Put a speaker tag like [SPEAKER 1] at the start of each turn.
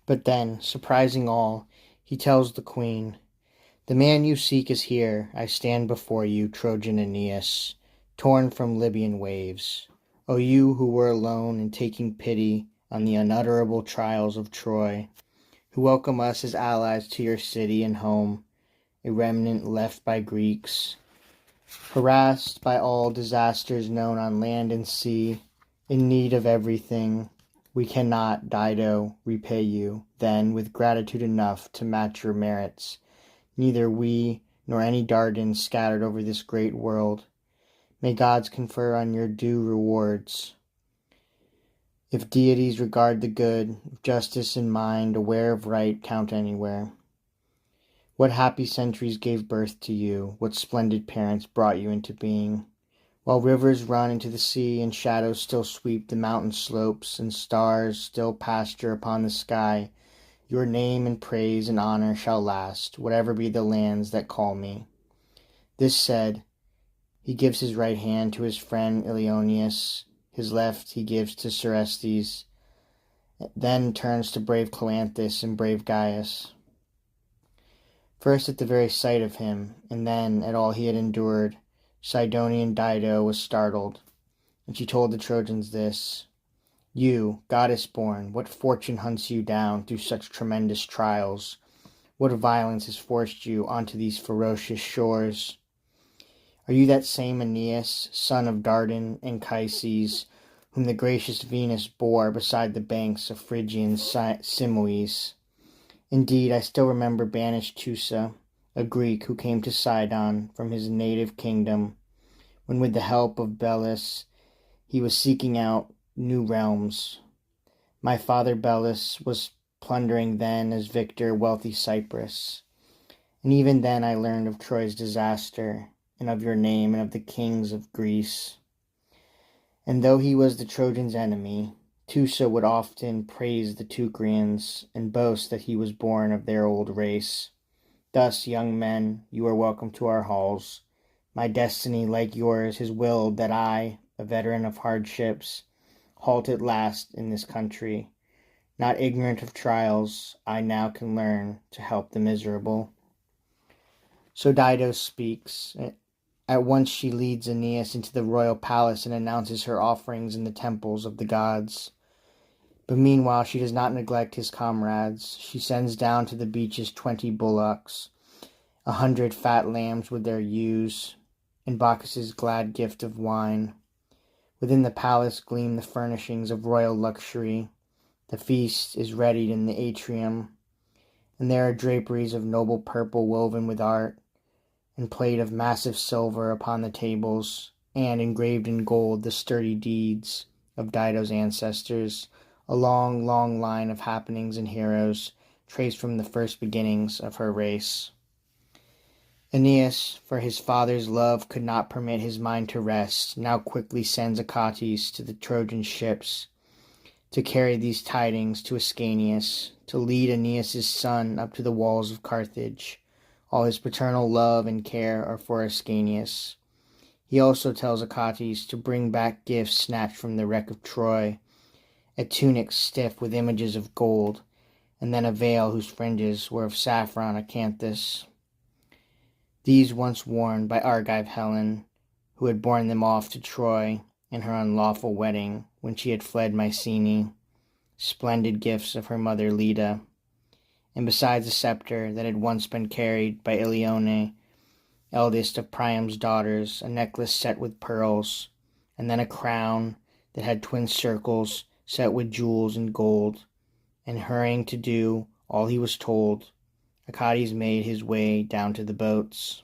[SPEAKER 1] But then, surprising all, he tells the queen, "The man you seek is here. I stand before you, Trojan Aeneas, torn from Libyan waves. O you who were alone and taking pity on the unutterable trials of Troy, who welcome us as allies to your city and home, a remnant left by Greeks, harassed by all disasters known on land and sea, in need of everything. We cannot, Dido, repay you, then, with gratitude enough to match your merits. Neither we nor any Dardans scattered over this great world. May gods confer on your due rewards. If deities regard the good, if justice in mind, aware of right, count anywhere. What happy centuries gave birth to you? What splendid parents brought you into being? While rivers run into the sea and shadows still sweep the mountain slopes and stars still pasture upon the sky, your name and praise and honor shall last, whatever be the lands that call me." This said, he gives his right hand to his friend Ilioneus, his left he gives to Serestes, then turns to brave Cloanthus and brave Gaius. First at the very sight of him, and then at all he had endured, Sidonian Dido was startled, and she told the Trojans this: "You, goddess-born, what fortune hunts you down through such tremendous trials? What violence has forced you onto these ferocious shores? Are you that same Aeneas, son of Dardan and Chryses, whom the gracious Venus bore beside the banks of Phrygian Simois? Indeed, I still remember banished Teusa, a Greek who came to Sidon from his native kingdom, when with the help of Belus he was seeking out new realms. My father Belus was plundering then as victor wealthy Cyprus, and even then I learned of Troy's disaster, and of your name, and of the kings of Greece. And though he was the Trojans' enemy, Teusa would often praise the Teucrians, and boast that he was born of their old race. Thus, young men, you are welcome to our halls. My destiny, like yours, has willed that I, a veteran of hardships, halt at last in this country. Not ignorant of trials, I now can learn to help the miserable." So Dido speaks. At once she leads Aeneas into the royal palace and announces her offerings in the temples of the gods. But meanwhile she does not neglect his comrades. She sends down to the beaches 20 bullocks, 100 fat lambs with their ewes, and Bacchus's glad gift of wine. Within the palace gleam the furnishings of royal luxury. The feast is readied in the atrium, and there are draperies of noble purple woven with art, and plate of massive silver upon the tables, and engraved in gold the sturdy deeds of Dido's ancestors, a long, long line of happenings and heroes traced from the first beginnings of her race. Aeneas, for his father's love could not permit his mind to rest, now quickly sends Achates to the Trojan ships to carry these tidings to Ascanius, to lead Aeneas' son up to the walls of Carthage. All his paternal love and care are for Ascanius. He also tells Achates to bring back gifts snatched from the wreck of Troy, a tunic stiff with images of gold, and then a veil whose fringes were of saffron acanthus. These once worn by Argive Helen, who had borne them off to Troy in her unlawful wedding when she had fled Mycenae, splendid gifts of her mother Leda, and besides a scepter that had once been carried by Ilione, eldest of Priam's daughters, a necklace set with pearls, and then a crown that had twin circles set with jewels and gold. And hurrying to do all he was told, Achates made his way down to the boats.